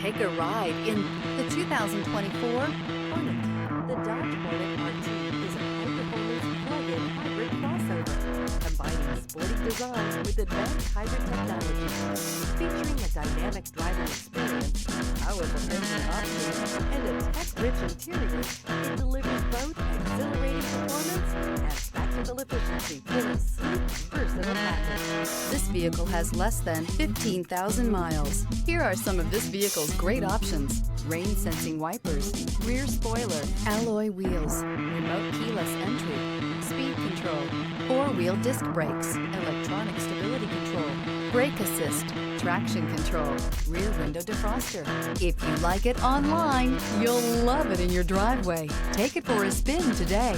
Take a ride in the 2024 Hornet. The Dodge Hornet RT is a high-performance plug-in hybrid crossover, combining sporty design with advanced hybrid technology. Featuring a dynamic driving experience, powerful engine options, and a tech-rich interior, it delivers both exhilarating performance and practical efficiency in a sleek, versatile package. This vehicle has less than 15,000 miles. Here are some of this vehicle's great options: rain sensing wipers, rear spoiler, alloy wheels, remote keyless entry, speed control, four-wheel disc brakes, electronic stability control, brake assist, traction control, rear window defroster. If you like it online, you'll love it in your driveway. Take it for a spin today.